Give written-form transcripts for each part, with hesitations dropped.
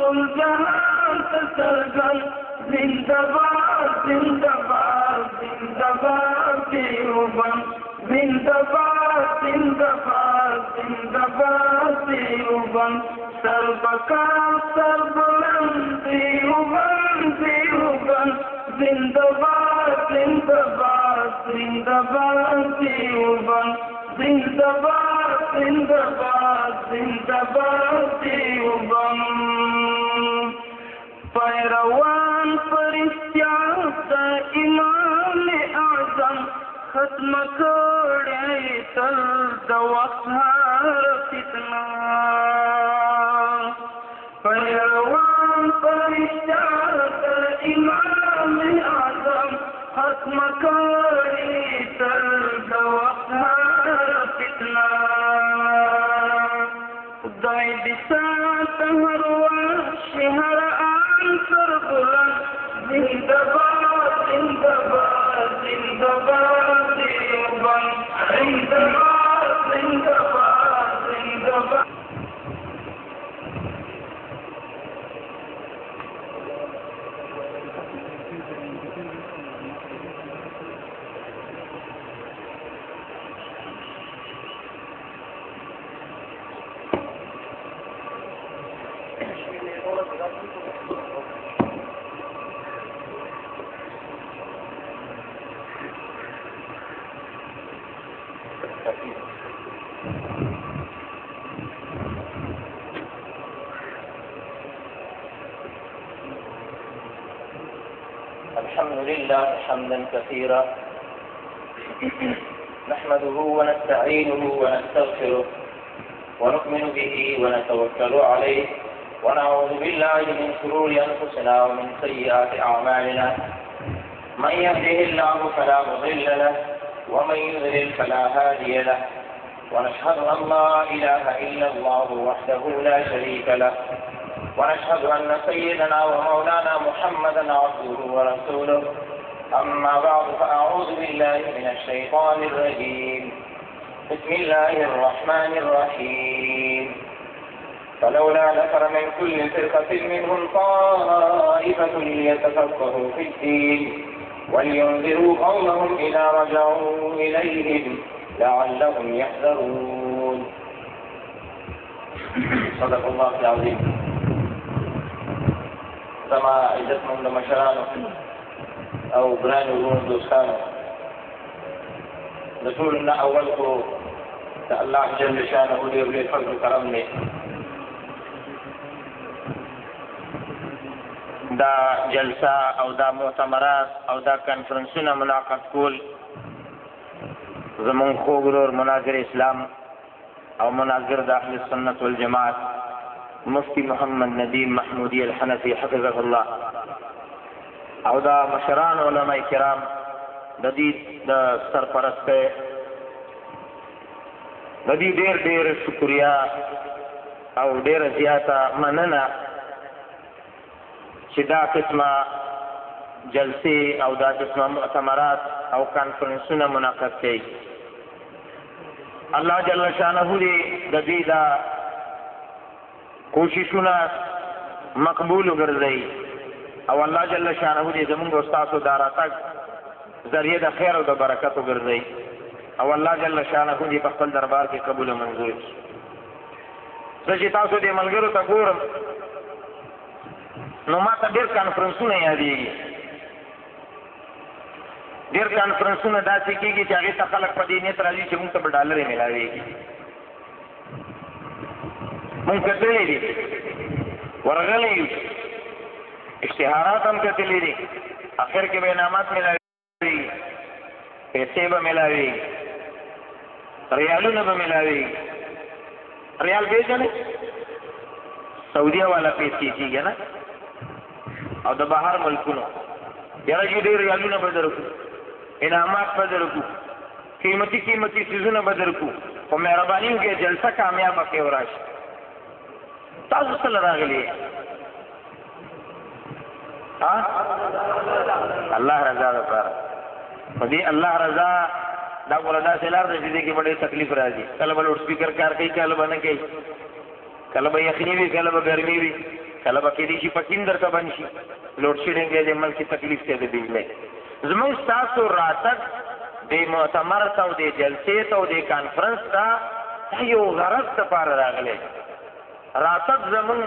ټول جهان ته څرګند زنده‌باد زنده‌باد زنده‌باد دیوبند زنده‌باد زنده‌باد زنده‌باد دیوبند سربکار سربلند دیوبند دیوبند زنده‌باد زنده‌باد زنده‌باد دیوبند زنده‌باد زنده‌باد زنده‌باد دیوبند پیروان فرشتیا د امام اعظم ختم کړی تل د وخت هر فتنه پیروان فرشتیا د امام اعظم ختم کړی تل د وخت هر فتنه خدای دې ساته هر وخت هر سربلند زنده‌باد زنده‌باد زنده‌باد دیوبند زنده‌باد زنده‌باد زنده‌باد الحمد لله حمدا كثيرا نحمده ونستعينه ونستغفره ونؤمن به ونتوكل عليه ونعوذ بالله من شرور أنفسنا ومن سيئات أعمالنا من يهده الله فلا مضل له ومن يضلل فلا هادي له ونشهد أن لا إله إلا الله وحده لا شريك له ونشهد أن سيدنا ومولانا محمدا عبده ورسوله أما بعد فأعوذ بالله من الشيطان الرجيم بسم الله الرحمن الرحيم فلولا نفر من كل فرقة منهم طائفة ليتفقهوا في الدين ولينذروا قومهم إذا رجعوا إليهم لعلهم يحذرون صدق الله العظيم زما عزتمند مشرانو او ګرانو ورونو دوستانو د ټولو نه اول خو د الله جل شانه ډېر لوی فضل و کرم دی دا جلسه او دا مؤتمرات او دا کنفرنسونه منعقد کول زمون خوږ ورور مناظر اسلام او مناظر د اهل سنت والجماعت مفتی محمد ندیم محمودی الحنفی حفظه الله او دا مشران علماء کرام د دې د سرپرسته د دې ډېر شکریا او ډېر زیاته مننه چې دا قسمه جلسې او دا قسمه مؤتمرات او کانفرنسونه منعقد کړي الله جل شانه دې د دې دا کوششونه مقبول وګرځي او الله جل شانه دې زموږ استادو دا راتګ ذریعہ د خیر او د برکت وګرځي او الله جل شانه دې په خپل دربار کې قبول او منظور کړي زه چې تاسو دې ملګرو ته ګورم نو ما ته ډېر کانفرنسونه یادېږي ډېر کانفرنسونه داسې کېږي چې هغې ته خلک په دې نیت راځي چې مونږ ته به ډالرې میلاوېږي مونږ کتلی دي ورغلی یو اشتهارات هم کتلی دي اخر کې به انعامات میلاوېږي پیسې به میلاوېږي ریالونه به میلاوېږي ریال پېژنې سعودیه والا پیسې کېږي نه او د بهر ملکونو یاره چې ډېر ریالونه به درکړو انعامات به درکړو قیمتي څیزونه به درکړو خو مهرباني وکړئ جلسه کامیابه کړئ وراشي تاسو څه له راغلي الله رضا دپاره خو دې الله رضا دا ګوره داسې لار ده چې دې کې به ډېر تکلیف راځي کله به لوډ سپیکر کار کوي کله به نه کوي کله به یخني وي کله به ګرمي وي کله به کېدای شي پټین درته بند شي لوډ شیډینګ دی د ملک تکلیف دی د بجلی زمونږ ستاسو راتګ د مؤتمر ته او د جلسې ته او د کانفرنس ته دا یو غرض دپاره راغلی راتګ زمونږ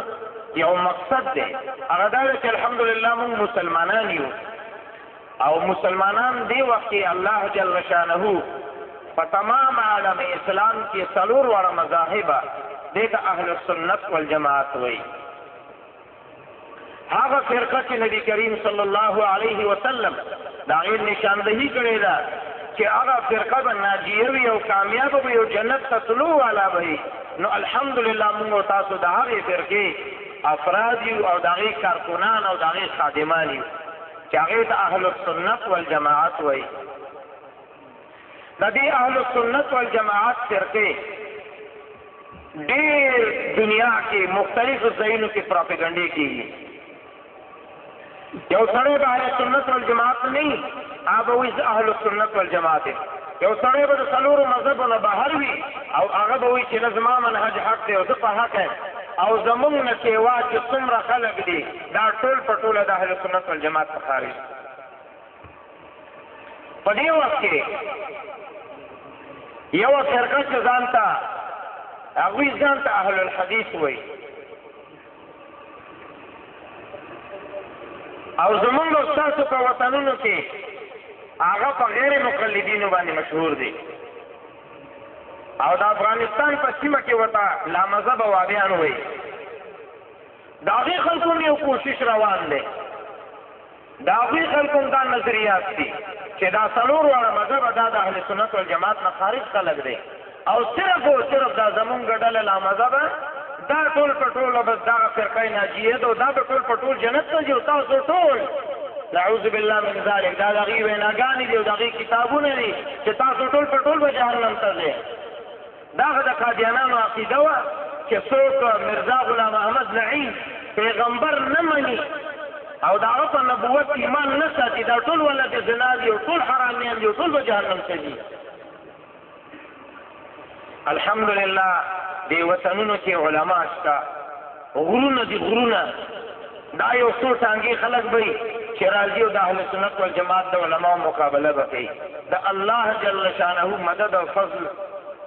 یو مقصد دی هغه دا دی چې الحمدلله مونږ مسلمانان یو او مسلمانان دی وخت کې الله جل شانه په تمام عالم اسلام کې څلور واړه مذاهبه دې ته اهل السنت والجماعت وایي هغه فرقه چې نبی کریم صلی الله علیه وسلم د هغې نشاندهي کړې ده چې هغه فرقه به ناجیه وي او کامیابه وي او جنت ته تلو والا به وي نو الحمدلله موږ او تاسو د هغې فرقې افراد یو او د هغې کارکنان او د هغې خادمان یو چې هغې ته اهل السنت والجماعت وایي د دې اهل السنت والجماعت فرقې ډېر دنیا کې مختلفو ځایونو کې پراپګنډې کېږي یو سړی به اهل سنت والجماعت نه وي هغه به وایي زه اهل السنت والجماعت یم یو سړی به د څلورو مذهبو نه بهر وي او هغه به وایي چې نه زما منهج حق دی او زه په حق یم او زمونږ نه سیوا چې څومره خلک دي دا ټول په ټوله د اهل سنت والجماعت څخه خارج په دې وخت کې یوه فرقه چې ځان ته هغوی ځان ته اهل الحدیث وایي او زمونږ او ستاسو په وطنونو کې هغه په غیر مقلدینو باندې مشهور دي او د افغانستان په سیمه کې ورته لامذهبه وابیان وایي د هغې خلکو هم یو کوشش روان دی د هغوی خلکو هم دا نظریات دي چې دا څلور واړه مذهبه دا د اهل سنت والجماعت نه خارج خلک دی او صرف او صرف دا زمونږ ډله لامذهبه دا ټول په ټوله بس دغه فرقه ناجیه ده او دا به ټول په ټول جنت ته ځي او تاسو ټول نعوذ بالله من ذلک دا د هغې ویناګانې دي او د هغې کتابونه دي چې تاسو ټول په ټول به جهنم ته ځئ دغه د قادیانانو عقیده وه چې څوک مرزا غلام احمد نعیم پیغمبر نه مني او د هغه په نبوت ایمان نه ساتي دا ټول ولد زنا دي او ټول حرامیان دي او ټول به جهنم ته ځي الحمدلله دې وطنونو کې علما شته غرونه دي غرونه دا یو څو ټانګې خلک به وي چې راځي او د اهل سنت والجماعت د علماو مقابله به کوي د الله جل شانه مدد او فضل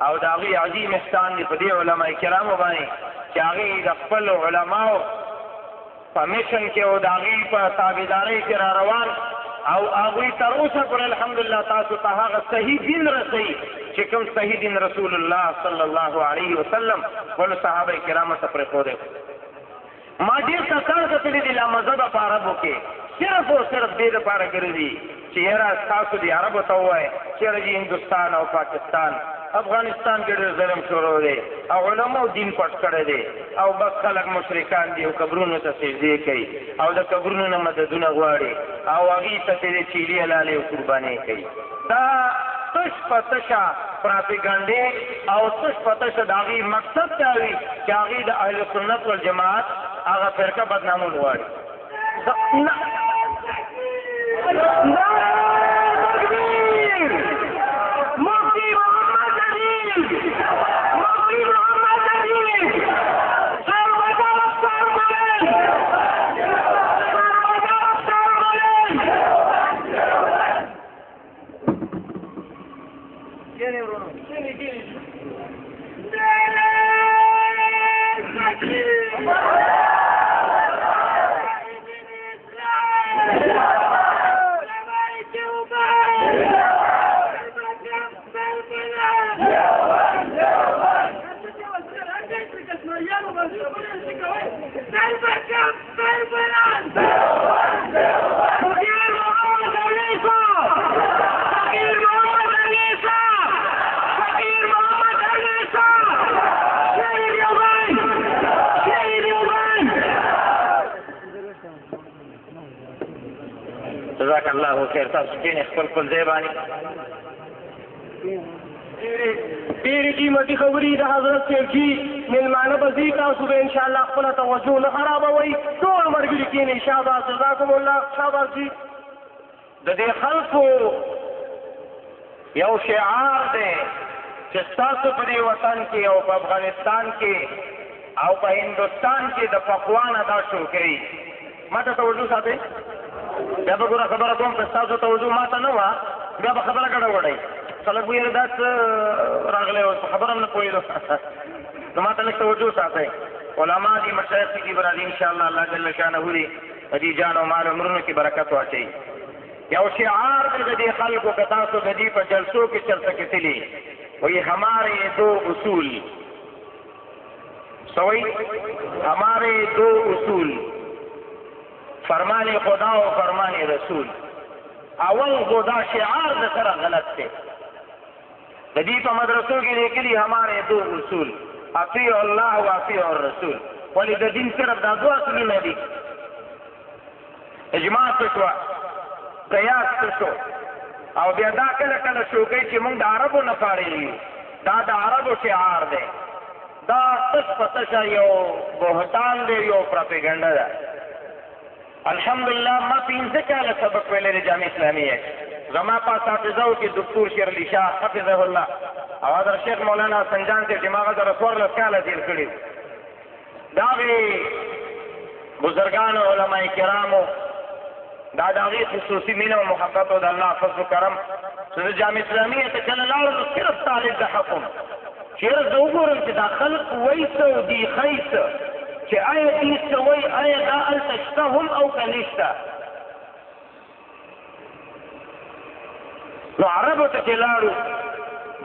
او د هغې عظیم احسان دی په دې علما کرامو باندې چې هغې د خپل علماو په میشن کې او د هغې په تابعدارۍ کې را روان او هغوی تر اوسه پورې الحمدلله تاسو ته هغه صحیح دین رسوي چې کوم صحیح دین رسول الله صلی الله علیه وسلم خپلو صحابه کرامو ته پرېښودی ما ډېر کسان کتلي دي لامذهبه په عربو کې صرف او صرف دې دپاره ګرځي چې یاره تاسو دې عربو ته ووایئ چېرې چې هندوستان او پاکستان افغانستان کې ډېر ظلم شروع دی او علماو دین پټ کړی دی او بس خلک مشرکان دي او قبرونو ته سجدې کوي او د قبرونو نه مددونه غواړي او هغې ته ترې چیلې حلالې او قربانۍ کوي دا تش په تشه پراپګنډې او تش په تشه د هغې مقصد دا وي چې هغې د اهل سنت والجماعت هغه فرقه بدنامون غواړي جزاک الله خیر تاسو کښېنئ خپل خپل ځای باندې ډېرې قیمتي خبرې د حضرت صاحبجي مېلمانه به ځي تاسو به انشاءالله خپله توجه نه خرابوئ ټول ملګري کښېنئ شاباس جزاکم الله شاباس جي د دې خلکو یو شعار دی چې ستاسو په دې وطن کې او په افغانستان کې او په هندوستان کې د پخوانه دا شو کوي. ما ته توجه ساتئ، بیا به ګوره خبره کوم که ستاسو توجه ما ته نه وه بیا به خبره ګډوډوئ. خلک به یاره دا څه راغلی و خبره هم نه پوهېدو. نو ما ته لږ توجه ساتئ. علما دي، مشایخ دي، برادي انشاءالله الله جل شانه دي په دې جان او مال عمرونو کې برکت واچوي. یو شعار دی د دې خلکو که تاسو د دې په جلسو کې چرته کتلي وایي ہمارے دو اصول، سوئی ہمارے دو اصول، فرمان خدا و فرمان رسول. اول خدا شعار د سره غلط دی. د دې په مدرسو کې لیکلي ہمارے دو اصول، اطیع الله و اطیع الرسول. ولې د دین صرف دا دوه اصولونه دي. اجماع څه شوه، قیاس څه شو، او بیا دا کله کله شوکۍ چې موږ د عربو نه پاړېږي دا د عربو شعار دی. دا تش په تشه یو بهتان دی، یو پراپیګنډه ده. الحمدلله ما 15 کاله سبق ویلی دی جامع اسلامیه کې. زما په اساتذو کې دکتور شیرعلي شاه حفظه الله او حضرت شیخ مولانا سنجان صاحب چې ما هغه سره 14 کاله تېر کړي. د هغې بزرګانو علما کرامو دا د هغې خصوصي مینه او محبت او د الله فضل و کرم چې د جامع اسلامیه ته کله لاړم نو صرف طالب د حق وم چې یاره زه وګورم چې دا خلق وایي څه او دوی ښایي څه، چې آیا دوی څه وایي، آیا دا هلته شته هم او که نشته. نو عربو ته چې لاړو،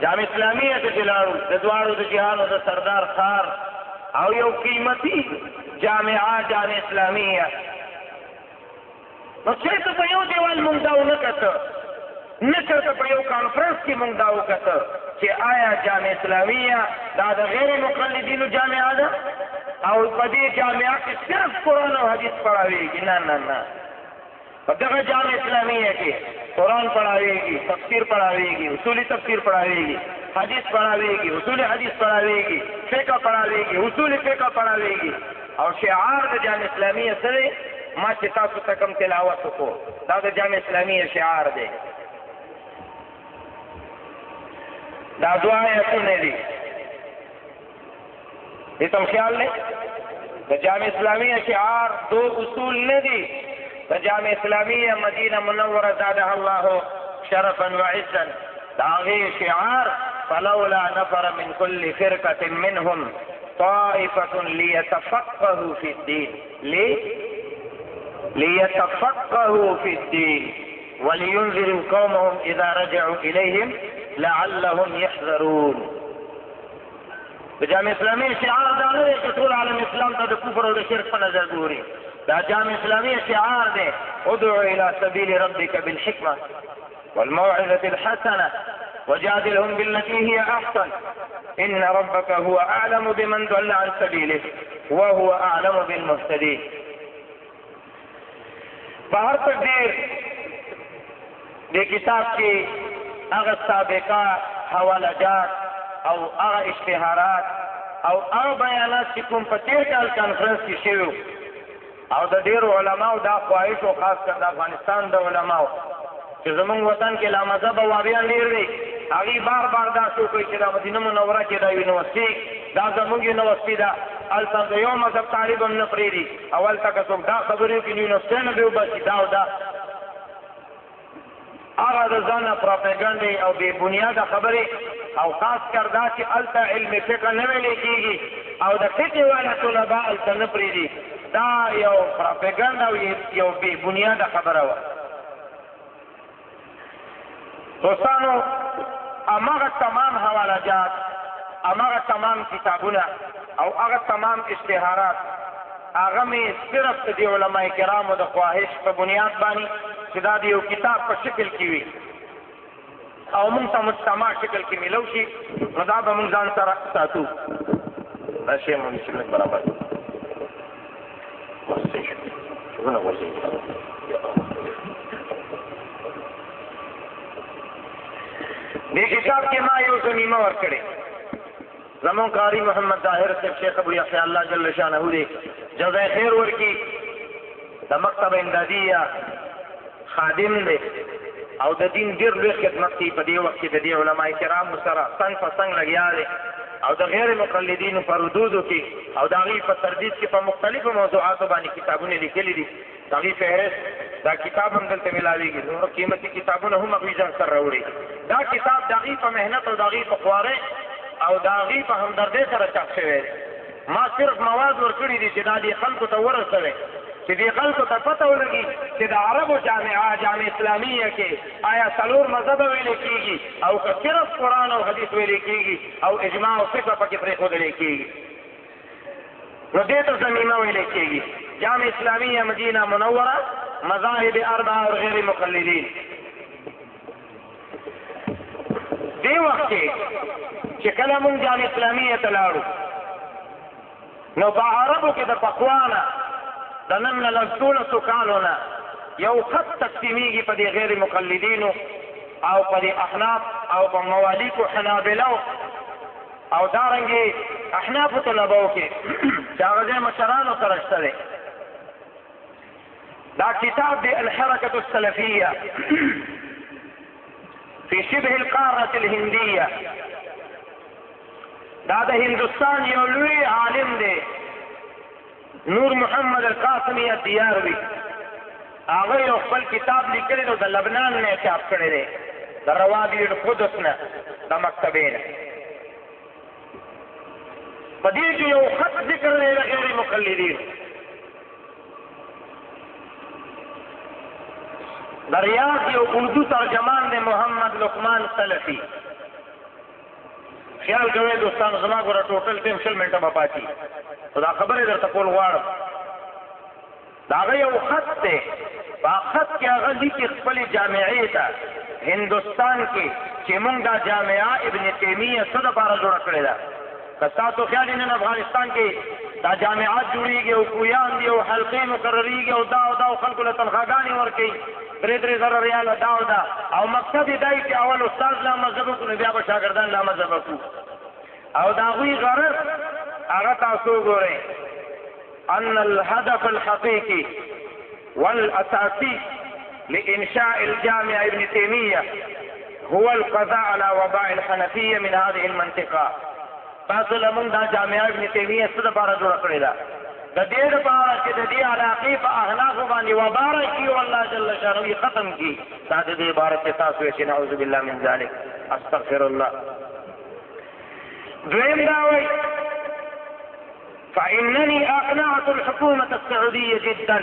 جامع اسلامیه ته چې لاړو، د دواړو د جهانو د سردار خار او یو قیمتي جامعه جامع اسلامیه، نو چېرته په یو دیوال مونږ دا ونه کته، نه چېرته په یو کانفرنس کې مونږ دا وکته چې آیا جامع اسلامیه دا د غیر مقلدینو جامعه ده او په دې جامعه کې صرف قرآن او حدیث پڑھاویږي. نه نه نه، په دغه جامع اسلامیه کې قرآن پڑھاویږي، تفسیر پڑھاویږي، اصولی تفسیر پڑھاویږي، حدیث پڑھاویږي، اصول حدیث پڑھاویږي، فقه پڑھاویږي، اصول فقه پڑھاویږي. او شعار د جامع اسلامیه سره ما چې تاسو ته کوم تلاوت وکړو دا د جامع اسلامیه شعار دی. دا دوه آیتونه دي. دې ته خیال دی د جامع اسلامیه شعار دو اصول نه دي. د جامع اسلامیه مدینه منوره زادها الله شرفا وعزا د هغې شعار فلولا نفر من كل فرقة منهم طائفة ليتفقهوا في الدين ليتفقهوا في الدين ولينذروا قومهم إذا رجعوا إليهم لعلهم يحذرون. د جامع اسلامي شعار دا نه دی چې ټول عالم اسلام ته د کفر او د شرک په نظر ګوري. دا جامع اسلامي شعار دی ادعو الى سبيل ربك بالحكمة والموعظة الحسنة وجادلهم بالتي هي أحسن إن ربك هو أعلم بمن ضل عن سبيله وهو أعلم بالمهتدين. بهر تقدیر د کتاب کې هغه سابقه حوالجات او هغه اشتهارات او هغه بیانات چې کوم په تېر کال کانفرنس کې شوي او د ډېرو علماو دا خواهش او خاص کر د افغانستان د علماو چې زمونږ وطن کې لامذهبه وابیان ډېر دي، هغوی بار بار دا شو کوي چې دا مدینه منوره کې دا یونیورسټي دا زمونږ یونیورسټي ده، هلته د یو مذهب طالب هم نه پرېږدي او هلته که څوک دا خبرې وکړي نو یونیورسټۍ نه به وباسي دا او دا. هغه د ځانه پراپیګنډې او بې بنیاده خبرې او خاص کر دا چې هلته علم فقه نه ویلی کېږي او د فقه والا طلبا هلته نه پرېږدي، دا یو پراپیګنډ او یو بې بنیاده خبره وه. دوستانو هماغه تمام حوالجات، هماغه تمام کتابونه او هغه تمام اشتهارات هغه مې صرف د دې علما کرامو د خواهش په بنیاد باندې چې دا د یو کتاب په شکل کې وي او موږ ته مجتمع شکل کې میلو شي نو دا به موږ ځان سره ساتو. دا شی مو نشي لږ برابر دې کتاب کې ما یو ضمیمه ورکړې زمون قاری محمد طاهر صاحب شیخ ابو یحیی الله جل شانه دې جزای خیر ورکړي د مکتب امدادیه خادم دی او د دین ډېر لوی خدمت کوي په دې وخت کې د دې علما کرامو سره څنګ په څنګ لګیا دی او د غیر مقلدینو په ردودو کې او د هغوی په تردید کې په مختلفو موضوعاتو باندې کتابونه لیکلي دي. د هغوی فهرست دا کتاب هم دلته میلاویږي. نور قیمتي کتابونه هم هغوی ځان سره راوړي. دا کتاب د هغوی په محنت او د هغوی په خوارۍ او د هغوی په همدردۍ سره چاپ شوی دی. ما صرف مواد ورکړي دي چې دا دې خلکو ته ورسوي، چې دې خلکو ته پته ولګي چې د عربو جامع اسلامیه کې آیا 4 مذهب ویل کېږي او که صرف قرآن او حدیث ویل کېږي او اجماع او فقه پکې پرېښودل کېږي، نو دې ته ضمیمه ویل کېږي. جامع اسلامیه مدینه منوره، مذاهب 4 اور غیر مقلدین. دې وخت کې چې کله مونږ جامع اسلامیه ته لاړو نو په عربو کې د پخوانه د نن نه لږ 1600 کالو نه یو خط تقسیمیږي په دې غیر مقلدینو او په دې احناف او په موالیکو حنابلو او دارنګې احنافو طلبو کې چې هغه ځای مشرانو سره شته دی. دا کتاب دی الحرکة السلفیه فی شبه القارة الهندیه. دا د هندوستان یو لوی عالم دی نور محمد القاسمی الدیاروی. هغه یو خپل کتاب لیکلی دی، د لبنان نه چاپ کړی دی، د روابع القدس نه، د مکتبې نه. په دې کې یو خط ذکر دی د غیر مقلدین. د ریاض یو اردو ترجمان دی محمد لقمان سلفي. خیال کوئ دوستانو زما ګوره ټوټل ټیم 20 منټه به پاتې، خو دا خبرې درته کول غواړم. د هغه یو خط دی، په خط کې هغه لیکي خپلې جامعې ته هندوستان کې چې موږ دا جامعه ابن تیمیه څه دپاره جوړه کړې ده. که ستاسو خیال نن افغانستان کې دا جامعات جوړېږي او کویان دي او حلقې مقرریږي او دا او دا او خلکو له تنخواګانې ورکوي 3 زره ریاله دا او دا، او مقصد یې دی چې اول استاد لا مذهب وکړو نو بیا به شاګردان لا مذهب وکړو. او د هغوی غرض هغه تاسو وګورئ، ان الهدف الحقيقي والاساسي لانشاء الجامع ابن تيميه هو القضاء على وباء الحنفيه من هذه المنطقه. تاسو لمونږ دا جامع ابن تیمیه څه دپاره جوړه کړې ده؟ د دې دپاره چې د دې علاقې په اخلاقو باندې وبا راشي او الله جل شانه یې ختم کړي. دا د دې عبارت کې تاسو وایئ چې نعوذ بالله من ذلک، استغفر الله. دویم دا وایي فإنني أقنعت الحكومة السعودية جدا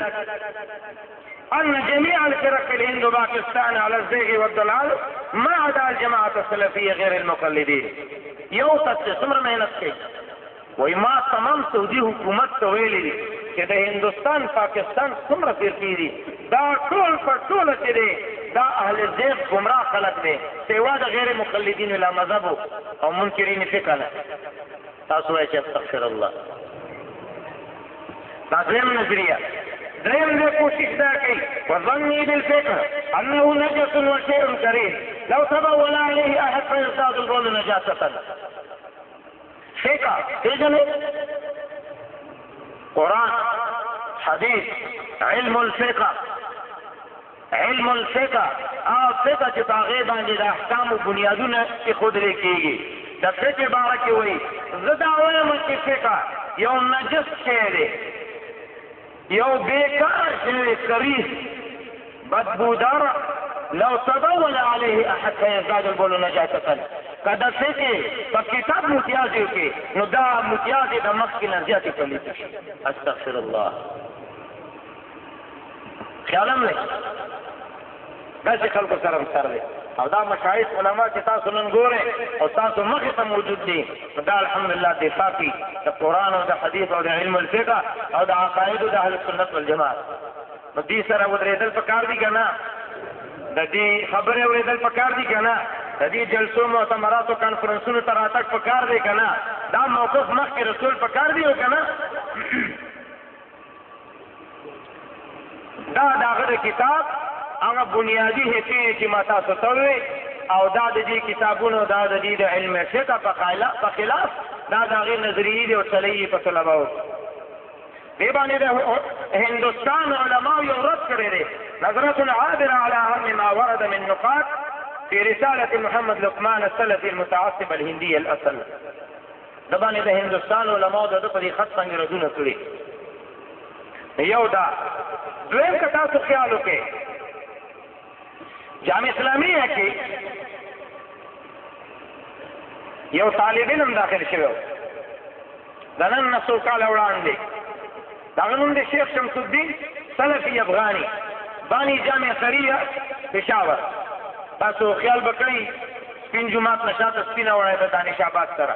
أن جميع الفرق في الهند وباكستان على الزيغ والضلال ما عدا الجماعة السلفية غير المقلدين. یو تاسو څومره مهنت کوي، وایي ما تمام سعودي حکومت ته ویلي دي چې د هندوستان پاکستان څومره فرقې دي دا ټول په ټوله چې دی دا اهل زیغ ګمراه خلک دی، سوا د غیر مقلدینو لا مذهبو او منکرین فقه نه. تاسو وایئ چې استغفر الله. دا دویم نظریه. دریم دې کوشش دا کوي وظني بالفقه انه نجس وشيء كريم لو تبول عليه احد فيصاد البول نجاسه. فقه پیژنئ، قرآن، حدیث، علم الفقه. علم الفقه هغه فقه چې په هغې باندې د احکامو بنیادونه ایښودلی کېږي. د فقه باره کې وایي زه دا وایم چې فقه یو نجس شی دی، یو بیکار شی کریس بدبودار. لو تبول عليه احد فيزداد البول نجاسه. که د فقه په کتاب متیاز وکړي نو دا متیاز د مخکې نه زیاتې پلیته شي. استغفر الله. خیال هم دی داسې خلکو سره هم سر دی. او دا مشایخ علما چې تاسو نن ګورئ او تاسو مخې ته موجود دي نو دا الحمدلله دفاع کوي د قرآن او د حدیث او د علم الفقه او د عقایدو د اهل سنت والجماعت. نو دې سره ودرېدل پکار دي که نه؟ د دې خبرې اورېدل پکار دي که نه؟ د دې جلسو مؤتمراتو کانفرنسونو ته راتګ پکار دی که نه؟ دا موقف مخکې رسول پکار دی او که نه؟ دا د هغه د کتاب هغه بنیادي حصې چې ما تاسو ته وویل او دا د دې کتابونو دا د دې د علم فقه په خلاف دا د هغې نظریې دي او چلۍ په طلباو. دې باندې د هندوستان علماو یو رد کړی دی، نظرة عابرة على أهم ما ورد من نقاط في رسالة محمد لقمان السلفي المتعصب الهندي الأصل. د باندې د هندوستان علماو د په دې خط باندې ردونه کړي. یو دا دویم که تاسو خیال وکړئ جامع اسلامیه کې یو طالب علم داخل شوی و د نن نه څو کاله وړاندې، د هغه نوم دی شیخ شمس الدین سلفي افغاني بانی جامع سریه پېښور. تاسو خیال به کړئ سپین جومات نه شاته سپینه وړی د دانش آباد سره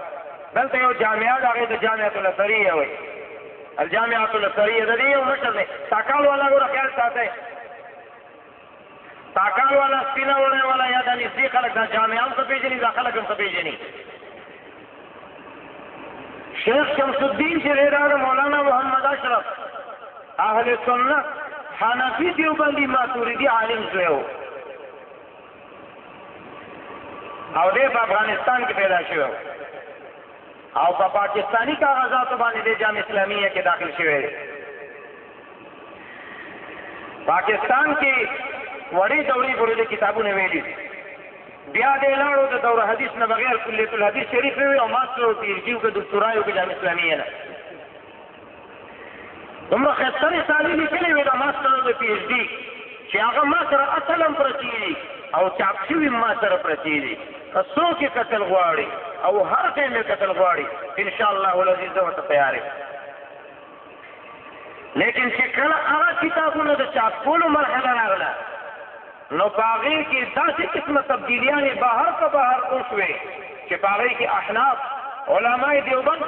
دلته یو جامعه د هغې د جامعة الازهریه وایي. الجامعة الازهریه د دې یو مشر دی تاکال والا ګوره خیال ساتئ، تاکال والا سپینه وړی والا یا دا نږدې خلک دا جامعه هم څه پېژني دا خلک هم څه پېژني. شیخ شمس الدین چې دی دا د مولانا محمد اشرف اهل سنت حنفي دیوبندي ماتوریدي عالم زوی و او دی په افغانستان کې پیدا شوی و او په پاکستاني کاغذاتو باندې د جامع اسلامیه کې داخل شوی دی. پاکستان کې وړې دورې پورې د کتابونه ویلي، بیا دې لاړو د دوره حدیث نه بغیر کلیت الحدیث شریف وی او ماستر او پی ایچ ډي وکړه دکتورا یې وکړه جامع اسلامیه نه. دومره ښایسته رسالې لیکلې وې د ماستر او د پی ایچ ډي چې هغه ما سره اصل هم پرتې دي او چاپ شوي ما سره پرتې دي. که څوک یې کتل غواړي او هر ټایم یې کتل غواړي انشاءالله العزیز زه ورته تیار یم. لیکن چې کله هغه کتابونه د چاپ کولو مرحله راغله نو په هغې کې داسې قسمه تبدیلیانې بهر که بهر وشوې چې په هغې کې احناف علماء دیوبند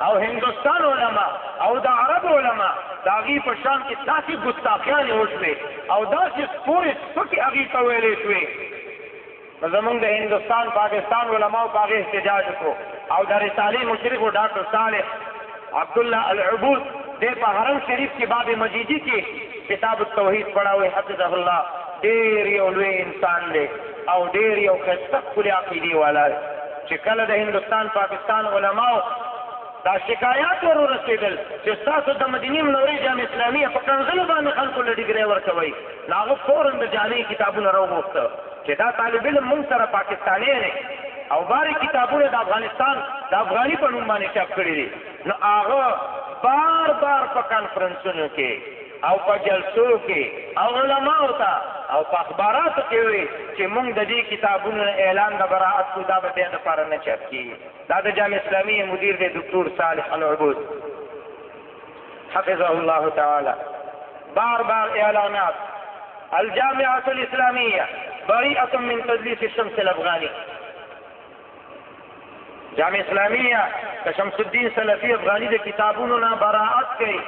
او هندوستان علما او د عرب علما د هغې په شان کې داسې ګستاخیانې وشوې او داسې سپورې سپکې هغې ته ویلې شوې نو زمونږ د هندوستان پاکستان علماو په هغې احتجاج وکړو او د رسالې مشرف و ډاکټر صالح عبدالله العبود دی په حرم شریف کې باب مجیدي کې کتاب التوحید پڑھاوی حفظه الله. ډېر یو لوی انسان دی او ډېر یو ښایسته ښکلې عقیدې والا دی چې کله د هندوستان پاکستان علماو دا شکایات ور ورسېدل چې ستاسو د مدینې منورې جامع اسلامیه په کنځلو باندې خلکو له ډګرۍ ورکوئ نو هغه فورا د جامع کتابونه راوغوښته چې دا طالب علم موږ سره پاکستانی دی او بارې کتابونه د افغانستان د افغاني په نوم باندې چاپ کړي دي. نو هغه بار بار په کانفرنسونو کې او په جلسو کې او علماو ته او په اخباراتو کې وي چې موږ د دې کتابونو اعلان د براعت کو دا به دې دپاره نه چاپ کېږي. دا د جامع اسلامیه مدیر دی دکتور صالح العبود حفظه الله تعالی. بار بار اعلانات الجامعة الاسلامیه بریئة من تدلیس الشمس الافغانی. جامع اسلامیه د شمس الدین سلفي افغاني د کتابونو نه براعت کوي.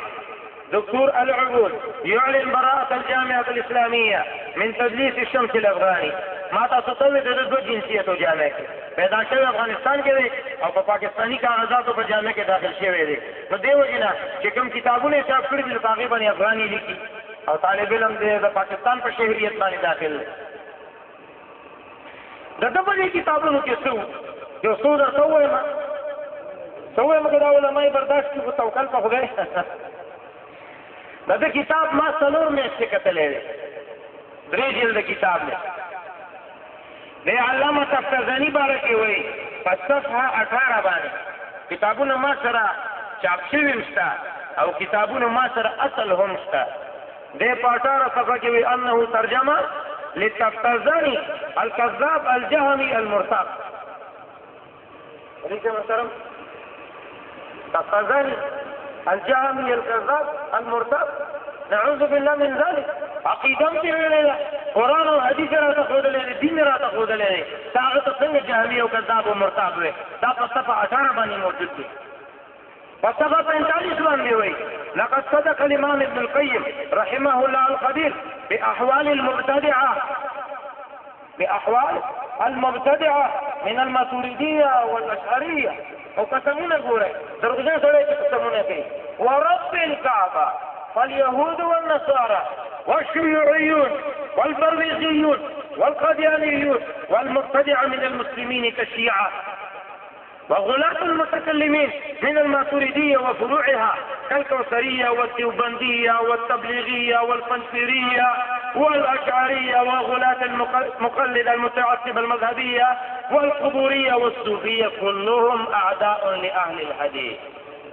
دكتور العبود يعلن براءة الجامعة الإسلامية من تدليس الشمس الأفغاني. ما تستوي دو جنسية جامعة پیدا شوی افغانستان کې دی او په پاکستاني کاغذاتو په جامعه کې داخل شوی دی. نو دې وجې نه چې کوم کتابونه یې چاپ کړي دي په هغې باندې افغاني لیکي او طالب علم دی د پاکستان په شهریت باندې داخل دی. د ده په دې کتابونو کې څه یو څو درته ووایم که دا علما یې برداشت کړي خو توکل په خدای. دا کتاب ما څلور میاشتې کتلی دی 3 جلد کتاب دی. د علامه تفتزني باره کې وایي په صفحه 18 باندې کتابونه ما سره چاپ شوي هم شته او کتابونه ما سره اصل هم شته. دی په 18 صفحه کې وایي انه ترجمه للتفتزني الكذاب الجهمي المرتاب. وليس محترم تفتزني الجهمي الكذاب المرتاب نعوذ بالله من ذلك. عقیدم چې ویلې ده قرآن او حدیث راته ښودلی دی دین راته ښودلی دی تا هغه ته څنګه جهمي او کذاب او مرتاب وی. دا په صفحه 18 باندې موجود دی. په صفحه 45 باندې وایي لقد صدق الامام ابن القيم رحمه الله القدير بأحوال المبتدعة من الماتريدية والأشعرية. او قسمونه ګوره دروغجن سړی چې قسمونه کوي ورب الكعبة فاليهود والنصارى والشيوعيون والبرويزيون والقاديانيون والمبتدعة من المسلمين كالشيعة وغلاة المتكلمين من الماتريدية وفروعها كالكوثرية والديوبندية والتبليغية والقنفرية والأشعرية وغلاة المقلدة المتعصبة المذهبية والقبورية والصوفية كلهم أعداء لأهل الحديث.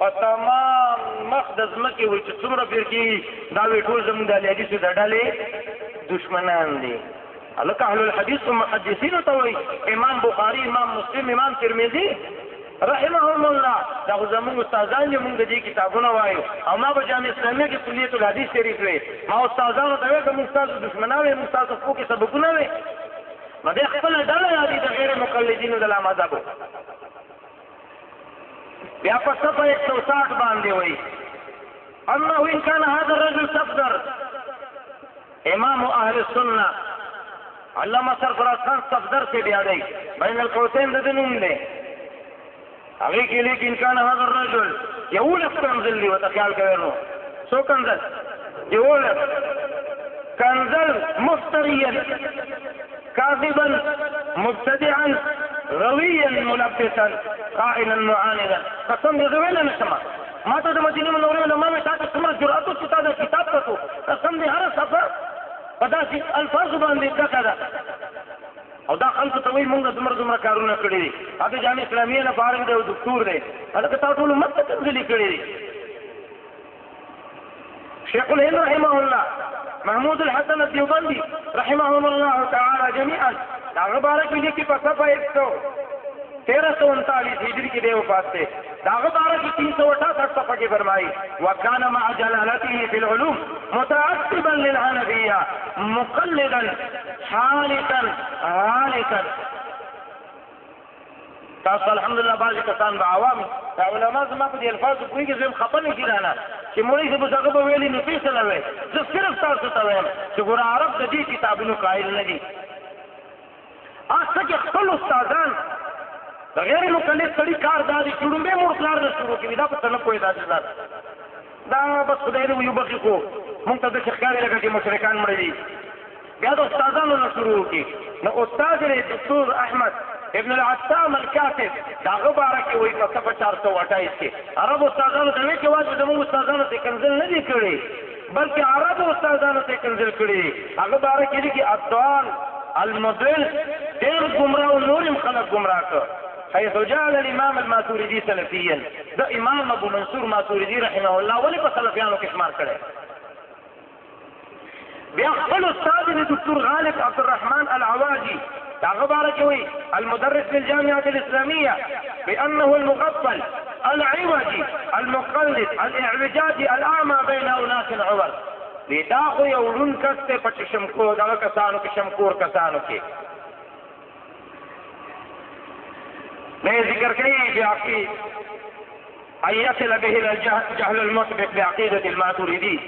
وتمام مقدس مکه وي چې څومره فرقې دا وي ټول زموږ د حدیثو د ډلې دشمنان دي. هلکه اهل الحدیث محدثینو ته وایي امام بخاري، امام مسلم، امام ترمذي رحمهم الله دا خو زموږ استادان دي، موږ د دې کتابونه وایو. او ما په جامع اسلامیه کې کلیت الحدیث شریف وی، ما استادانو ته وایي که موږ ستاسو دشمنان وي، موږ ستاسو پښو کې سبقونه وي، نو دی خپله ډله یادي د غیر مقلدینو د لا مذهبو. بیا په صفحه 160 باندې وایي انه ان كان هذا الرجل صفدر امام اهل السنه علامه سرفراز خان صفدر سے بیا دی بین القوسین د نوم دی هغه کې لیکن كان هذا الرجل یولف کنزل دی وته خیال کوي نو سو کنزل یولف کنزل مفتريا كاذبا مبتدعا رويا ملبسا قائلا معاندا. قسم دې ویل نه سم ما ته د مدینه منورې علماء مې تاسو څومره جرأت او کتاب کتاب کړو. قسم دې هر صفه په داسې الفاظ باندې ډکه ده او دا خلکو ته وایي موږ دومره کارونه کړي دي. هغه جامع اسلامیه نه فارغ دی او دکتور دی، هلکه تا ټول امت ته کنځلې کړي دي. شیخ الهند رحمه الله، محمود الحسن الدیوبندي رحمهم الله تعالی جميعا دا هغه باره کې لیکي په صفحه 1339 هجری کې دی وفات دی. دا هغه باره کې 368 صفحه کې فرمایي وكان مع جلالته في العلوم متعصبا للحنفيه مقلدا حالقا هالكا. تاسو الحمدلله بعضې کسان به عوام دا علما زما په دې الفاظو پوهېږي، زه یم خفه نه کي رانه چې مولوي صاحب اوس هغه به ویلي نو فیصله وی. زه صرف تاسو ته وایم چې ګوره عرب د دې کتابونو قایل نه دي. څه کې خپل استادان د غیر مقلد سړي کار دا دی چې ړومبی مور پلار نه شروع کوي، دا په څه نه پوهېدا دا بس خدای دې ویوبخي خو مونږ ته داسې ښکاري لکه چې مشرکان مړه دي. بیا د استادانو نه شروع وکړي. نو استاد یې دکتور احمد ابن العتام الکاتب دا هغه باره کې وایي په صفحه 428 کې عربو استادانو ته وایي چې واجب زموږ استادانو ته کنځل نه دي کړي بلکې عربو استادانو ته کنځل کړي. هغه باره کې لیکي الضال المضل ډېر ګمراه او نور هم خلک ګمراه کړ. حيث جعل الامام الماتوریدي سلفيا، دا امام ابو منصور ماتوریدي رحمه الله ولې په سلفیانو کې شمار کړی. بیا خپل استاد دی دکتور غالب عبدالرحمن العواجي دا هغه باره کې وایي المدرس للجامعة الإسلامية بأنه المغفل العوجي المقلد الاعوجاجي الأعمى بين أناس عور. دا خو یو ړوند کس دی په شمکور دغه کسانو کې شمکور کسانو کې. نه ذکر کوي بیا کې أن يصل به الجهل المسبق بعقيدة الماتريدي.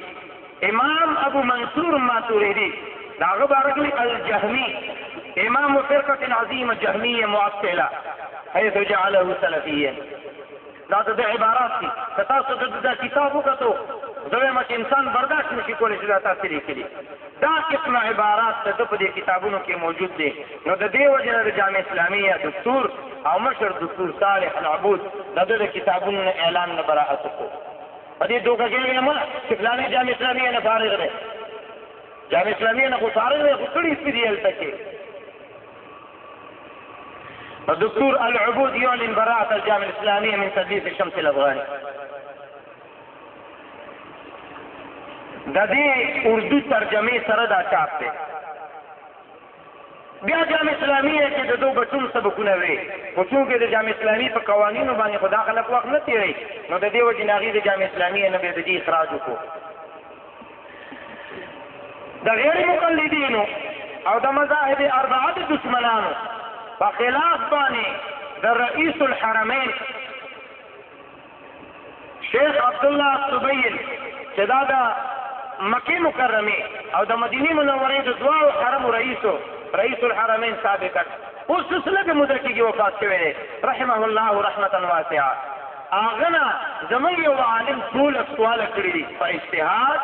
امام ابو منصور ماتريدي دا هغه باره کې الجهمي امام فرقة عظيمة جهمية معطلة حيث جعله سلفيا. دا د عبارات دي که تاسو د کتاب وکتو زه وایم چې انسان برداشت نشي کولی چې دا تاسو لیکلي. دا قسمه عبارات د ده په دې کتابونو کې موجود دي. نو د دې وجې نه د جامع اسلامیه دکتور او مشر دکتور صالح العبود د ده د کتابونو نه اعلان نه براءت وکړو. په دې دوکه کې ویم چې فلاني جامع اسلامیه نه فارغ دی، جامع اسلامیه نه خو فارغ دی، خو کړي سپي دي هلته کې. الدكتور العبود يعلن براءة الجامعة الإسلامية من تدليس الشمس الأفغاني. دا دې اردو ترجمه سره دا چاپ دی. بیا جامعه اسلامیه کې د دوه بچون سبقونه وي، خو چونکې د جامعه اسلامي په قوانینو باندې خو دا خلک وخت نه تېروي، نو د دې وجې نه هغې د جامعه اسلاميه نه بیا د دې اخراج وکړو. د غیر مقلدینو او د مذاهب اربعه د دشمنانو په خلاف باندې د رئیس الحرمین شیخ عبدالله السبیل چې دا د مکې مکرمې او د مدینې منورې د دواړو حرمو رئیس الحرمین سابقا اوس څه لږه موده کېږي وفات شوی دی رحمه الله رحمة واسعه. هغه نه زموږ یو عالم ټول سواله کړي دي په اجتهاد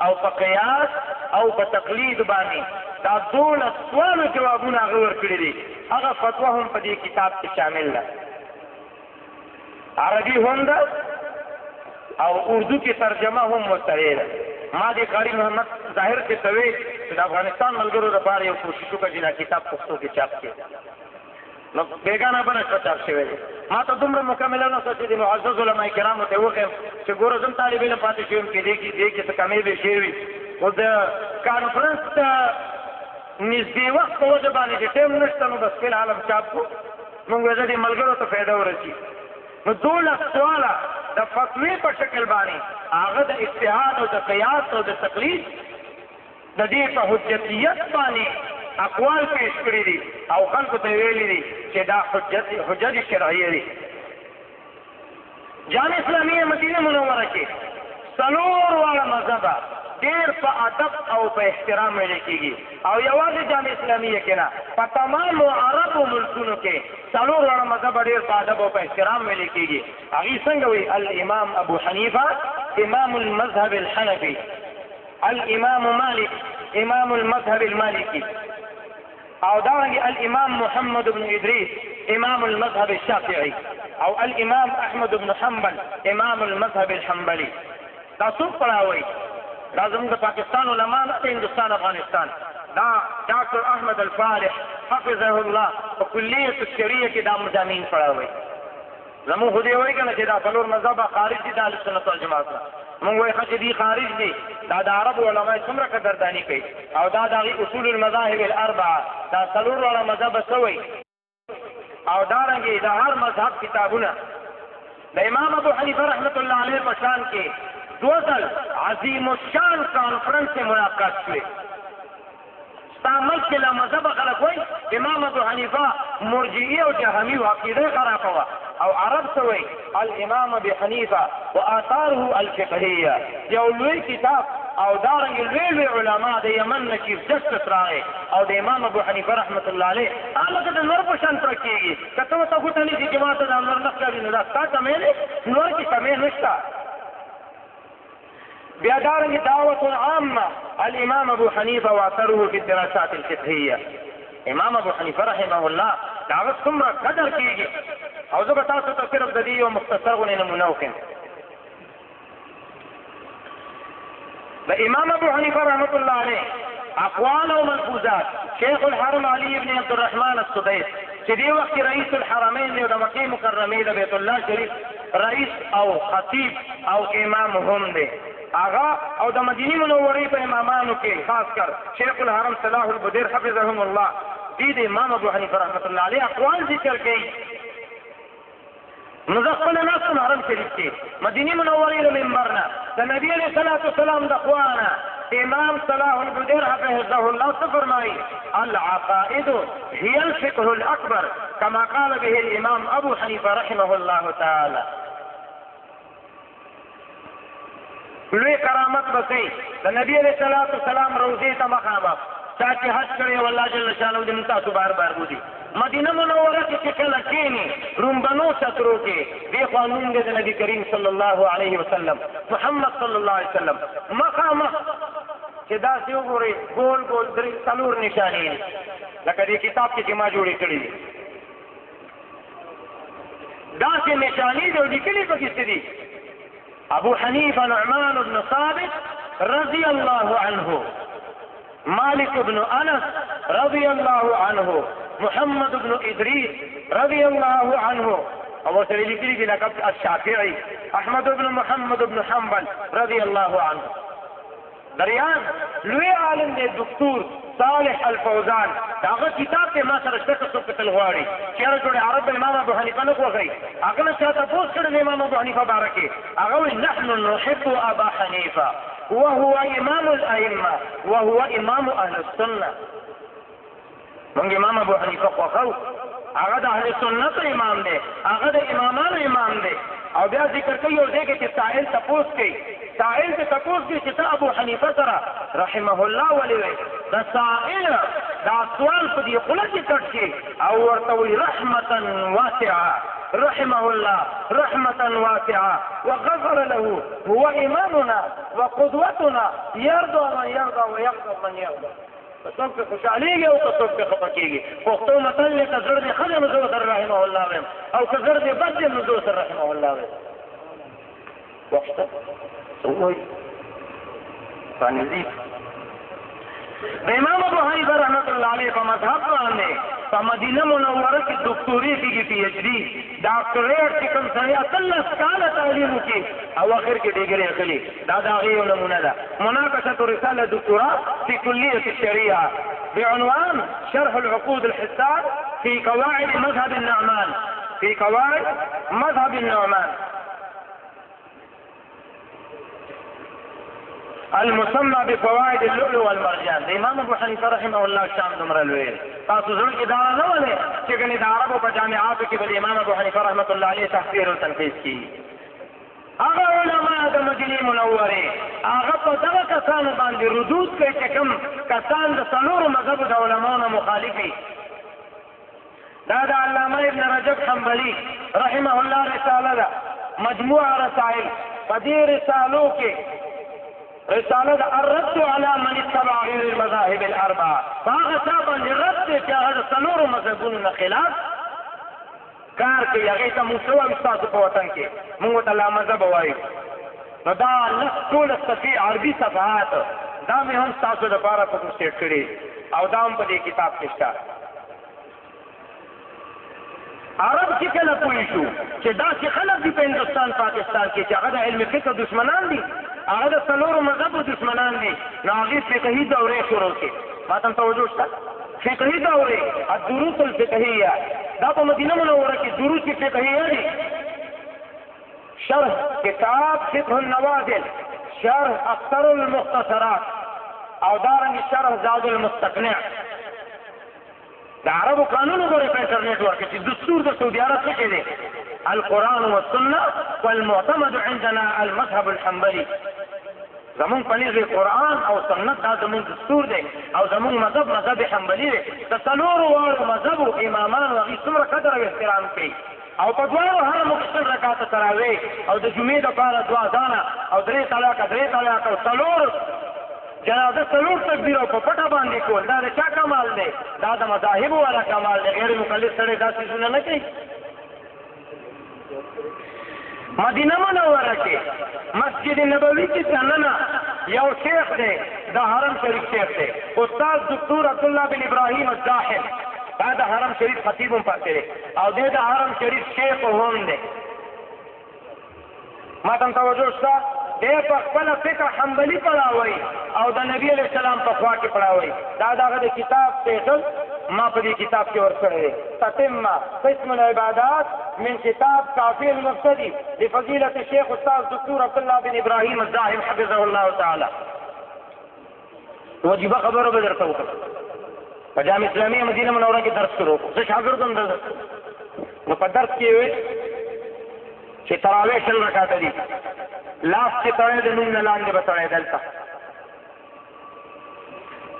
او په قیاس او په تقلید باندې. دا ټول سوالو جوابونه هغه ورکړي دي. هغه فتوا هم په دې کتاب کې شامل ده، عربي هم ده او اردو کې ترجمه هم مستوی ده. ما دې قاری محمد ظاهر کې ته وی د افغانستان ملګرو لپاره یو کوشش وکړه چې دا کتاب پښتو کې چاپ کړي نو بیګانه بنه چاپ شوی دی ما ته دومره مکمله نه چې د معزز علما کرامو ته وښیم چې ګوره زم طالب علم پاتې شوم کې دې کې څه کمې به شوي وي خو د کانفرنس ته نږدې وخت په وجه باندې چې ټایم نشته نو بس فی الحال چاپ کړو موږ وایو دې ملګرو ته فایده ورسي نو 12 سواله د فتوی په شکل باندې هغه د اجتهاد او د قیاس او د تقلید د دې په حجتیت باندې اقوال پیش کړي دي او خلکو ته ویلي دي چې دا حجت شرعیه دي جامع اسلامیه مدینه منوره کې څلور واړه مذهبه ډېر په ادب او په احترام ویل کېږي او یوازې جامع اسلامیه کې نه په تمامو عربو ملکونو کې څلور واړه مذهبه ډېر په ادب او په احترام ویل کېږي هغې څنګه وایي الامام ابو حنیفه امام المذهب الحنفي الامام مالک امام المذهب المالكي او دارنګ الامام محمد بن ادریس امام المذهب الشافعي او الامام احمد بن حنبل امام المذهب الحنبلي دا څوک پڑھاوي دا زموږ د پاکستان علما نه د هندوستان افغانستان دا ډاکټر احمد الفالح حفظه الله په کلیه الشریعه کې دا مضامین پڑھاوي زموږ خو دې وایي که نه چې دا څلور مذهبه خارج دي د اهلسنت والجماعت نه مونږ وایي ښه چې دي خارج دي دا د عربو علما څومره قدرداني کوي او دا د هغې اصول المذاهب الاربعه دا څلور واړه مذهبه څه وایي او دارنګې د هر مذهب کتابونه د امام ابو حنیفه رحمت الله علیه په شان کې 2 ځل عظیم الشان کانفرنس سے ملاقات شوې ستا ملک کې لا مذهبه خلک وایي امام ابو حنیفه مرجعي او جهمي و عقیده خرابه وه او عرب سوی الامام ابي حنیفه واثاره الفقهيه یو لوی کتاب او دارنګ لوی علما د یمن نه چیف جسټس راغی او د امام ابو حنیفه رحمت الله علیه هغه د نور په شان تر کېږي که ته ورته ګوته نیسي چې ما ته دا نور نه ښکاري نو دا ستا کمې دی نور کې کمې نشته بیا دارنګ دعوة عامه الامام ابو حنیفه واثره في الدراسات الفقهيه امام ابو حنیفه رحمه الله دا هغه څومره قدر کېږي او زه به تاسو ته صرف د دې یو مختصر غونې نمونه وښیم د امام ابو حنیفه رحمت الله علیه اقوال او ملفوظات شیخ الحرم علی ابن عبد الرحمن السدیس چې دې وخت کې رئیس الحرمین دی او د مکې مکرمې د بیت الله شریف رئیس او خطیب او امام هم دی هغه او د مدینې منورې په امامانو کې خاص کر شیخ الحرم صلاح البدیر حفظهم الله دې د امام ابو حنیفه رحمت الله علیه اقوال ذکر کوي نو زه خپله ناستم حرم شریف کې مدینې منورې د منبر نه د نبي علیه الصلاة والسلام د خوا نه امام صلاح البدیر حفظه الله څه فرمایي العقائد هي الفقه الاکبر كما قال به الامام ابو حنیفه رحمه الله تعالی لوی کرامت بسې د نبی علیه الصلاة والسلام روضې ته مخامخ چا چې حج کړی و الله جل شانه دې موږ تاسو بار بار بودي مدینه منوره کې چې کله کښېني رومبنو چترو کې دې خوا نوم دی د نبي کریم صلی الله علیه وسلم محمد صلی الله علیه وسلم مخامخ چې داسې وګورئ ګول ګول 3 نشانې دي لکه دې کتاب کې چې ما جوړې کړي دي داسې نشانې دي او لیکلي پکې څه دي ابو حنیفه نعمان بن ثابت رضی الله عنه مالك بن انس رضي الله عنه محمد بن ادريس رضي الله عنه او سره لیکلي دي لقب الشافعي احمد بن محمد بن حنبل رضي الله عنه دریان لوی عالم دی دکتور صالح الفوزان داغه کتاب ته ما سره شته څه کتل غواړي چیرې جوړ عرب امام ابو حنیفه نه کوي هغه نه چاته پوښتنه کړې امام ابو حنیفه بارکه هغه نحن نحب ابا حنیفه وهو امام الائمه وهو امام اهل السنه موږ امام ابو حنیفه خوښو هغه د اهل سنت امام دی هغه د امامانو امام دی او بیا ذکر کوي او دغه چې سائل تپوس کوي سائل ته تپوس کوي چې ابو حنیفه سره رحمه الله ولوي دا سائل دا سوال په دې خله کې کټ شي او ورته وي رحمتا واسعه رحمه الله رحمة واسعة وغفر له هو إمامنا وقدوتنا يرضى من يرضى ويغضب من يغضب څوک په خوشحالېږي او څوک په خفه کېږي پښتو متل دی که زړه دې ښه دی نو زه ورسره رحمه الله وایم او که زړه دې بد دی نو زه ورسره رحمه الله وایم وخته څه ووایي رانږدې د امام ابو حنیفه رحمت الله علیه په مذهب باندې په مدینه منوره کې دکتوري کېږي پی ایچ ډي ډاکټریټ چې کوم سړی 18 کاله تعلیم وکړي او اخر کې ډګري اخلي دا د هغې یو نمونه ده. مناقشه رساله دکتوراه في كليه الشريعه بعنوان شرح العقود الحسان في قواعد مذهب النعمان في قواعد مذهب النعمان المسمى بفوائد اللؤلؤ والمرجان. د امام ابو حنیفه رحمه الله شان دومره لوی تاسو زړه کې دا نه ولې چې ګنې د عربو په جامعاتو کې به د امام ابو حنیفه رحمه الله علیه تحقیر او تنقیص کیږي. هغه علما د مدینې منورې هغه په دغه کسانو باندې ردود کوي چې کوم کسان د څلورو مذهبو د علماو نه مخالف وي. دا د علامه ابن رجب حنبلي رحمه الله رساله ده مجموعه رسائل. په دې رسالو کې رساله ده الرد على من اتبع غير المذاهب الاربعه. هغه چا باندې رد دی چې هغه د څلورو مذهبونو نه خلاف کار کوي. هغې ته موږ څه وایو ستاسو په وطن کې موږ ورته لامذهب وایو. نو دا ټوله صفحې عربي صفحات دا مې هم ستاسو دپاره پکې سیټ کړي او دا هم په دې کتاب کې شته. عرب چې کله پوه شو چې داسې خلک دي په هندوستان پاکستان کې چې هغه د علم فقه دشمنان دي هغه د څلورو مذهبو دشمنان دي نو هغې فقهي دورې شروع کړي. ما ته توجه شته فقهي دورې الدروس الفقهیه دا په مدینه منوره کې دروس فقهیه دي. شرح کتاب فقه النوازل شرح اکثر المختصرات او دارنګې شرح زاد المستقنع. د عربو قانون وګورئ په انټرنیټ ورکړئ چې دستور د سعودي عرب څه کې دی القرآن والسنه والمعتمد عندنا المذهب الحنبلي. زمون پنیز قرآن او سنت دا زمون دستور دی او زمون مذهب حنبلي دی. د څلورو واړو مذهبو امامان هغې څومره قدر او احترام کوي او په دواړو حرمو کې 100 رکعته تراویح او د جمعې دپاره 2 اذانه او 3 طلاقه او څلور جنازه څلور تکبیر او په پټه باندې کول دا د چا کمال دی؟ دا د مذاهبو والا کمال دی. غیر مقلد سړی دا څیزونه نه کوي. مدینه منوره کې مسجد نبوي کې دننه یو شیخ دی د حرم شریف شیخ دی استاد دکتور عبدالله بن ابراهیم الزاحم. دا د حرم شریف خطیب هم پاتې دی او دی د حرم شریف شیخ هم دی. ما ته توجه شته دی په خپله فقه حنبلي پړاوی او د نبي علیه السلام په خوا کې پړاوی. دا د هغه د کتاب ټیټل ما په دې کتاب کې ورکړی دی تتمه قسم العبادات من کتاب کافی المبتدی لفضیلة الشیخ استاذ دکتور عبدالله بن ابراهیم الزاحم حفظه الله تعالی. وجیبه خبره به درته وکړم په جامع اسلامیه مدینه منوره کې درس شروع کړو. زه شاګرد هم نو په درس کې وی چې تراویح 100 رکعته دي لاس چې تړی د نوم نه لاندې به تړی دلته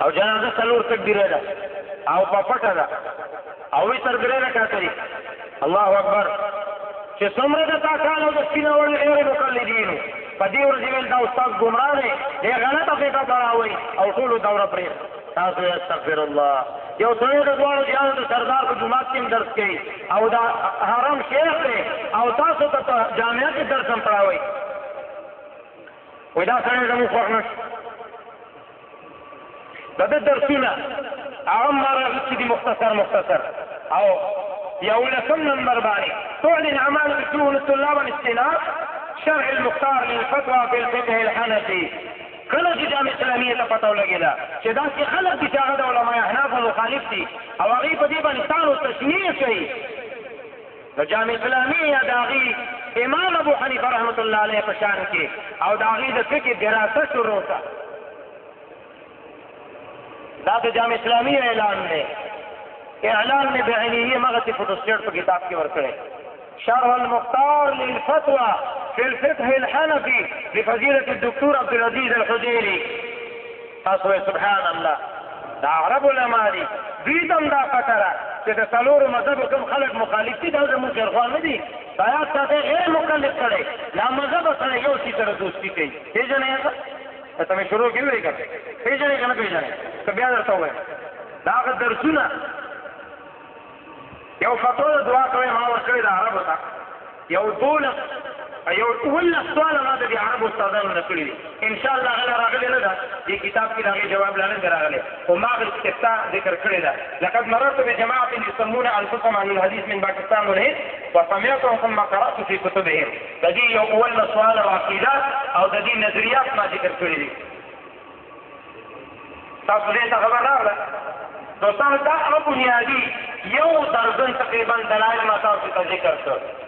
او جنازه 4 تکبیره ده او په پټه ده او وی تر 3 رکعته دي. الله اکبر چې څومره د تا کال او د سپینه وړ غیر مقلدینو په دې ورځې ویل دا استاد ګمراه دی دی غلطه فقه پړاوی او ټولو دوره پرې تاسو استغفر الله. یو سړی د دواړو جهانو د سردار په جومات کې هم درس کوي او دا حرم شیخ دی او تاسو ته په جامعه کې درس هم پړاوئ. وایي دا سړی زموږ خوښ نه شو. د ده درسونه هغه هم ما راغوښتي دي مختصر او 11 نمبر باندې تعلن اعمال شؤون الطلاب الاستئناف شرح المختار للفتوى في الفقه الحنفي. کله چې جامع اسلامیه ته پته ولګېده چې داسې خلک دي چې هغه د علما احنافو مخالف دي او هغوی په دې باندې تان و تشنیع کوي د جامع اسلامیه د هغې امام ابو حنیفه رحمت الله علیه په شان کې او د هغې د فقه دراسه شروع کړه. دا د جامع اسلامیه اعلان دی. اعلان مې بعینیه مغسې فوټوسټیټ په کتاب کې ورکړی شرح المختار للفتوى في الفقه الحنفي بفضيلة الدكتور عبد العزيز الحجيري. تاسو سبحان الله دا عرب علما دي دوی ته هم دا پته ده چې د څلورو مذهبو کوم خلک مخالف دي دا زموږ شیخوان نه دي. بیات ساتئ غیر مقلد سړی لامذهبه سړی یو شي سره دوستي کوي. پېژنئ هغه ته مې شروع کې ویې کړ پېژنئ که نه پېژنئ که بیا درته ووایم دا هغه درسونه یو فتوا د دعا کوي ما ورکړې د عربو ته یو 12 یو 12 سواله ما د عرب استادانو نه کړي دي ان شاء الله هغه راغلی نه ده دې کتاب کې هغې جواب لا نه دی راغلی خو ما هغه استفتاء ذکر کړې ده لقد مررت بجماعة يسمون انفسهم عن الحديث من باکستان والهند وسمعتهم ثم قرأت في كتبهم د دې یو 12 سواله او عقیدات او د دې نظریات ما ذکر کړي دي تاسو دې ته خبر راغله دوستانو دا هغه بنیادي یو درجن تقریبا دلایل ما تاسو ته ذکر کړ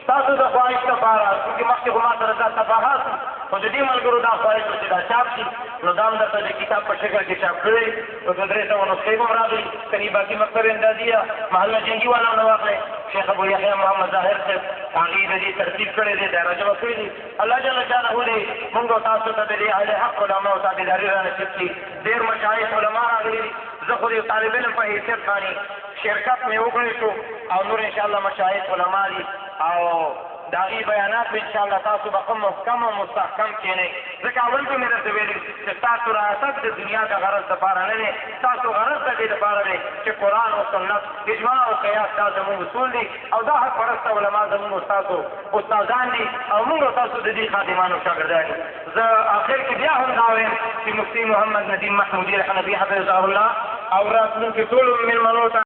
تاسو د خواهش لپاره چې مخکې خو ما سره دا تفاحات خو د دې ملګرو دا خواهش و چې دا چاپ شي نو دا هم درته د کتاب په شکل کې چاپ کړی نو د 300 نسخې هم راغلي کني باقي مکتب امدادیه محله جنګي والا نه واخلئ شیخ ابو یحیی محمد ظاهر صاحب هغې د دې ترتیب کړی دی دا راجمع کړي دي الله جل شانه دې موږ او تاسو ته د دې اهل حق علماو تابعداري را نصیب کړي ډېر مشایخ علما راغلي دي زه خو د طالب علم په حیثیت باندې شرکت مې وکړی شو او نور انشاءالله مشایخ علما دي او د هغې بیانات به انشاءالله تاسو به ښه محکم او مستحکم کښېنئ ځکه اول به مې درته ویلي چې ستاسو ریاست د دنیا د غرض دپاره نه دی ستاسو غرض د دې دپاره دی چې قرآن او سنت اجماع او قیاس دا زموږ اصول دي او دا حق پرسته علما زموږ ستاسو استادان دي او موږ او تاسو د دې خادمان او شاګردان دي زه آخر کې بیا هم دا وایم چې مفتي محمد ندیم محمودي حنفي حفظه الله او راتلونکي ټولو مېلمنو ته